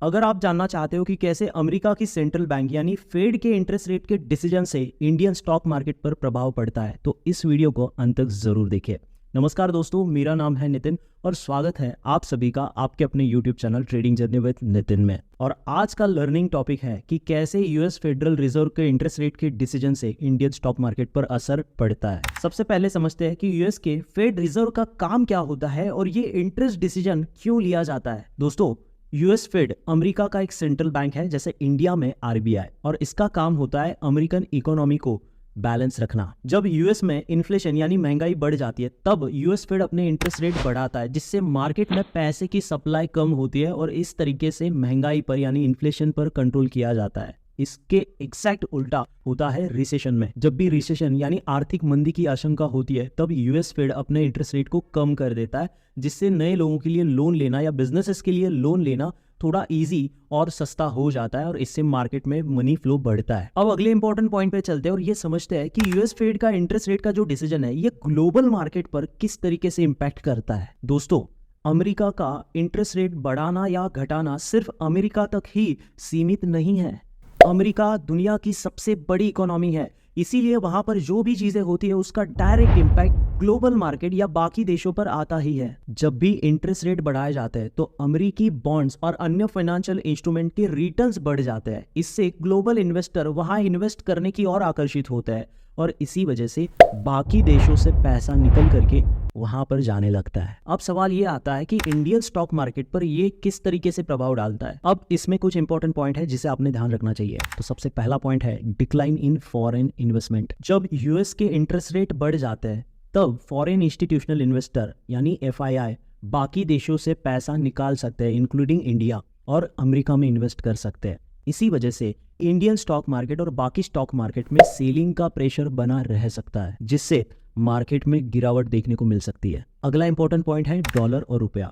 अगर आप जानना चाहते हो कि कैसे अमेरिका की सेंट्रल बैंक यानी फेड के इंटरेस्ट रेट के डिसीजन से इंडियन स्टॉक मार्केट पर प्रभाव पड़ता है तो इस वीडियो को अंत तक जरूर देखिए। नमस्कार दोस्तों, मेरा नाम है नितिन और स्वागत है आप सभी का आपके अपने YouTube channel trading journey with Nitin में। और आज का लर्निंग टॉपिक है कि कैसे यूएस फेडरल रिजर्व के इंटरेस्ट रेट के डिसीजन से इंडियन स्टॉक मार्केट पर असर पड़ता है। सबसे पहले समझते हैं कि यूएस के फेड रिजर्व का काम क्या होता है और ये इंटरेस्ट डिसीजन क्यों लिया जाता है। दोस्तों, यूएस फेड अमेरिका का एक सेंट्रल बैंक है जैसे इंडिया में आरबीआई, और इसका काम होता है अमेरिकन इकोनॉमी को बैलेंस रखना। जब यूएस में इन्फ्लेशन यानी महंगाई बढ़ जाती है तब यूएस फेड अपने इंटरेस्ट रेट बढ़ाता है, जिससे मार्केट में पैसे की सप्लाई कम होती है और इस तरीके से महंगाई पर यानी इन्फ्लेशन पर कंट्रोल किया जाता है। इसके एग्जैक्ट उल्टा होता है रिसेशन में। जब भी रिसेशन यानी आर्थिक मंदी की आशंका होती है तब यूएस फेड अपने इंटरेस्ट रेट को कम कर देता है, जिससे नए लोगों के लिए लोन लेना या बिजनेसेस के लिए लोन लेना थोड़ा इजी और सस्ता हो जाता है और इससे मार्केट में मनी फ्लो बढ़ता है। अब अगले इंपॉर्टेंट पॉइंट पे चलते हैं और ये समझते हैं कि यूएस फेड का इंटरेस्ट रेट का जो डिसीजन है ये ग्लोबल मार्केट पर किस तरीके से इंपैक्ट करता है। दोस्तों, अमेरिका का इंटरेस्ट रेट बढ़ाना या घटाना सिर्फ अमेरिका तक ही सीमित नहीं है। अमेरिका दुनिया की सबसे बड़ी इकोनॉमी है, इसीलिए वहां पर जो भी चीजें होती है उसका डायरेक्ट इंपैक्ट ग्लोबल मार्केट या बाकी देशों पर आता ही है। जब भी इंटरेस्ट रेट बढ़ाए जाते हैं तो अमेरिकी बॉन्ड्स और अन्य फाइनेंशियल इंस्ट्रूमेंट के रिटर्न्स बढ़ जाते हैं। इससे ग्लोबल इन्वेस्टर वहां इन्वेस्ट करने की ओर आकर्षित होते हैं और इसी वजह से बाकी देशों से पैसा निकल करके वहां पर जाने लगता है। अब सवाल ये आता है कि इंडियन स्टॉक मार्केट पर ये किस तरीके से प्रभाव डालता है। अब इसमें कुछ इंपॉर्टेंट पॉइंट है जिसे आपने ध्यान रखना चाहिए। तो सबसे पहला पॉइंट है डिक्लाइन इन फॉरेन इन्वेस्टमेंट। जब यूएस के इंटरेस्ट रेट बढ़ जाते हैं तब फॉरेन इंस्टीट्यूशनल इन्वेस्टर यानी एफआईआई बाकी देशों से पैसा निकाल सकते हैं, इंक्लूडिंग इंडिया, और अमेरिका में इन्वेस्ट कर सकते हैं। इसी वजह से इंडियन स्टॉक मार्केट और बाकी स्टॉक मार्केट में सेलिंग का प्रेशर बना रह सकता है, जिससे मार्केट में गिरावट देखने को मिल सकती है। अगला इंपॉर्टेंट पॉइंट है डॉलर और रुपया।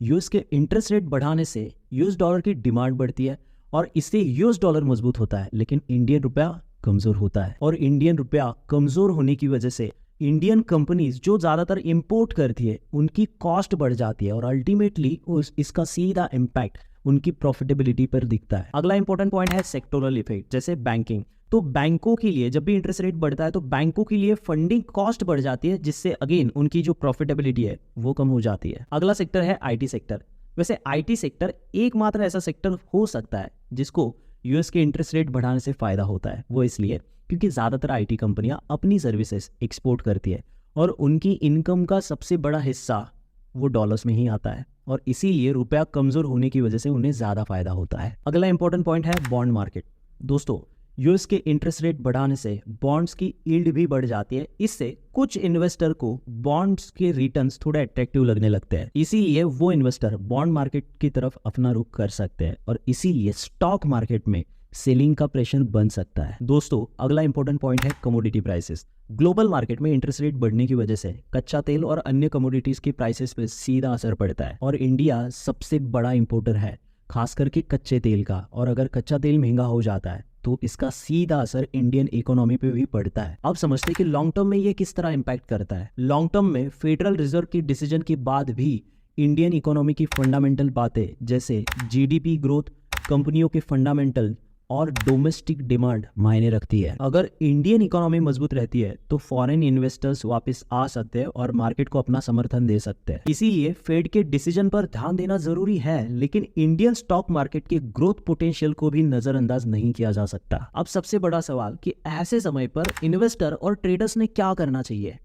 यूएस के इंटरेस्ट रेट बढ़ाने से यूएस डॉलर की डिमांड बढ़ती है और इससे यूएस डॉलर मजबूत होता है, लेकिन इंडियन रुपया कमजोर होता है। और इंडियन रुपया कमजोर होने की वजह से इंडियन कंपनीज जो ज्यादातर इंपोर्ट करती है उनकी कॉस्ट बढ़ जाती है और अल्टीमेटली इसका सीधा इम्पैक्ट उनकी प्रॉफिटेबिलिटी पर दिखता है। अगला इंपॉर्टेंट पॉइंट है सेक्टोरल इफेक्ट, जैसे बैंकिंग। तो बैंकों के लिए जब भी इंटरेस्ट रेट बढ़ता है तो बैंकों के लिए फंडिंग कॉस्ट बढ़ जाती है, जिससे अगेन उनकी जो प्रॉफिटेबिलिटी है वो कम हो जाती है। अगला सेक्टर है आईटी सेक्टर। वैसे आईटी सेक्टर एकमात्र ऐसा सेक्टर हो सकता है जिसको यूएस के इंटरेस्ट रेट बढ़ाने से फायदा होता है। वो इसलिए क्योंकि ज्यादातर आईटी कंपनियां अपनी सर्विसेज एक्सपोर्ट करती है और उनकी इनकम का सबसे बड़ा हिस्सा वो डॉलर्स में ही आता है और इसीलिए रुपया कमजोर होने की वजह से उन्हें ज्यादा फायदा होता है। अगला इंपॉर्टेंट पॉइंट है बॉन्ड मार्केट। दोस्तों, यूएस के इंटरेस्ट रेट बढ़ाने से बॉन्ड्स की यील्ड भी बढ़ जाती है। इससे कुछ इन्वेस्टर को बॉन्ड्स के रिटर्न्स थोड़े अट्रैक्टिव लगने लगते हैं, इसीलिए वो इन्वेस्टर बॉन्ड मार्केट की तरफ अपना रुख कर सकते हैं और इसीलिए स्टॉक मार्केट में सेलिंग का प्रेशर बन सकता है। दोस्तों, अगला इंपॉर्टेंट पॉइंट है कमोडिटी प्राइसेस। ग्लोबल मार्केट में इंटरेस्ट रेट बढ़ने की वजह से कच्चा तेल और अन्य कमोडिटीज की प्राइसेस पे सीधा असर पड़ता है और इंडिया सबसे बड़ा इंपोर्टर है खास करके कच्चे तेल का, और अगर कच्चा तेल महंगा हो जाता है तो इसका सीधा असर इंडियन इकोनॉमी पे भी पड़ता है। अब समझते हैं कि लॉन्ग टर्म में ये किस तरह इंपैक्ट करता है। लॉन्ग टर्म में फेडरल रिजर्व की डिसीजन के बाद भी इंडियन इकोनॉमी की फंडामेंटल बातें जैसे जीडीपी ग्रोथ, कंपनियों के फंडामेंटल और डोमेस्टिक डिमांड मायने रखती है। अगर इंडियन इकोनॉमी मजबूत रहती है तो फॉरेन इन्वेस्टर्स वापस आ सकते हैं और मार्केट को अपना समर्थन दे सकते हैं। इसीलिए फेड के डिसीजन पर ध्यान देना जरूरी है, लेकिन इंडियन स्टॉक मार्केट के ग्रोथ पोटेंशियल को भी नजरअंदाज नहीं किया जा सकता। अब सबसे बड़ा सवाल कि ऐसे समय पर इन्वेस्टर और ट्रेडर्स ने क्या करना चाहिए,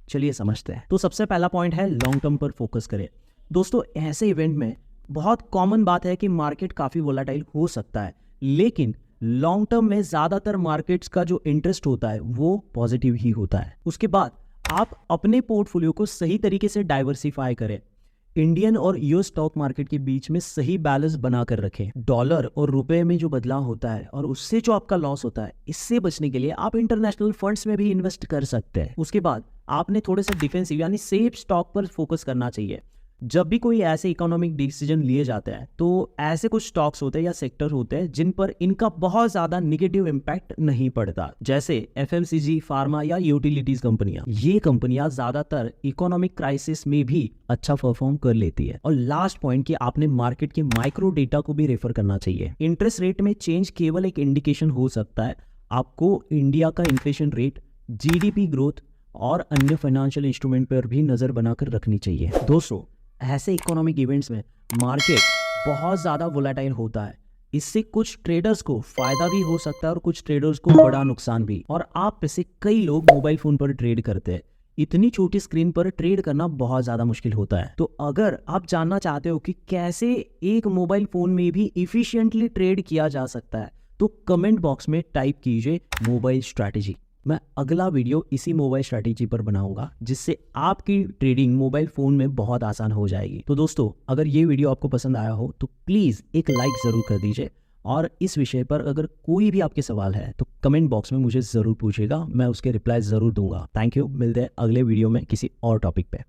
चलिए समझते हैं। तो सबसे पहला पॉइंट है लॉन्ग टर्म पर फोकस करें। दोस्तों, ऐसे इवेंट में बहुत कॉमन बात है कि मार्केट काफी वोलेटाइल हो सकता है, लेकिन लॉन्ग टर्म में ज्यादातर मार्केट्स का जो इंटरेस्ट होता है वो पॉजिटिव ही होता है। उसके बाद आप अपने पोर्टफोलियो को सही तरीके से डाइवर्सिफाई करें। इंडियन और यूएस स्टॉक मार्केट के बीच में सही बैलेंस बनाकर रखें। डॉलर और रुपए में जो बदलाव होता है और उससे जो आपका लॉस होता है, इससे बचने के लिए आप इंटरनेशनल फंड्स में भी इन्वेस्ट कर सकते हैं। उसके बाद आपने थोड़े से डिफेंसिव यानी सेफ स्टॉक पर फोकस करना चाहिए। जब भी कोई ऐसे इकोनॉमिक डिसीजन लिए जाते हैं तो ऐसे कुछ स्टॉक्स होते हैं या सेक्टर होते हैं जिन पर इनका बहुत ज़्यादा निगेटिव इम्पैक्ट नहीं पड़ता, जैसे एफएमसीजी, फार्मा या यूटिलिटीज कंपनियां। ये कंपनियां ज़्यादातर इकोनॉमिक क्राइसिस में भी अच्छा परफॉर्म कर लेती है। और लास्ट पॉइंट कि आपने मार्केट के माइक्रो डेटा को भी रेफर करना चाहिए। इंटरेस्ट रेट में चेंज केवल एक इंडिकेशन हो सकता है, आपको इंडिया का इन्फ्लेशन रेट, जीडीपी ग्रोथ और अन्य फाइनेंशियल इंस्ट्रूमेंट पर भी नज़र बनाकर रखनी चाहिए। दोस्तों, ऐसे इकोनॉमिक इवेंट्स में मार्केट बहुत ज़्यादा वोलेटाइल होता है। इससे कुछ ट्रेडर्स को फायदा भी हो सकता है और कुछ ट्रेडर्स को बड़ा नुकसान भी। और आप में से कई लोग मोबाइल फ़ोन पर ट्रेड करते हैं। इतनी छोटी स्क्रीन पर ट्रेड करना बहुत ज़्यादा मुश्किल होता है। तो अगर आप जानना चाहते हो कि कैसे एक मोबाइल फ़ोन में भी इफ़िशिएंटली ट्रेड किया जा सकता है, तो कमेंट बॉक्स में टाइप कीजिए मोबाइल स्ट्रैटेजी। मैं अगला वीडियो इसी मोबाइल स्ट्रैटेजी पर बनाऊंगा, जिससे आपकी ट्रेडिंग मोबाइल फ़ोन में बहुत आसान हो जाएगी। तो दोस्तों, अगर ये वीडियो आपको पसंद आया हो तो प्लीज़ एक लाइक ज़रूर कर दीजिए। और इस विषय पर अगर कोई भी आपके सवाल है तो कमेंट बॉक्स में मुझे ज़रूर पूछिएगा, मैं उसके रिप्लाई ज़रूर दूंगा। Thank you. मिलते हैं अगले वीडियो में किसी और टॉपिक पे।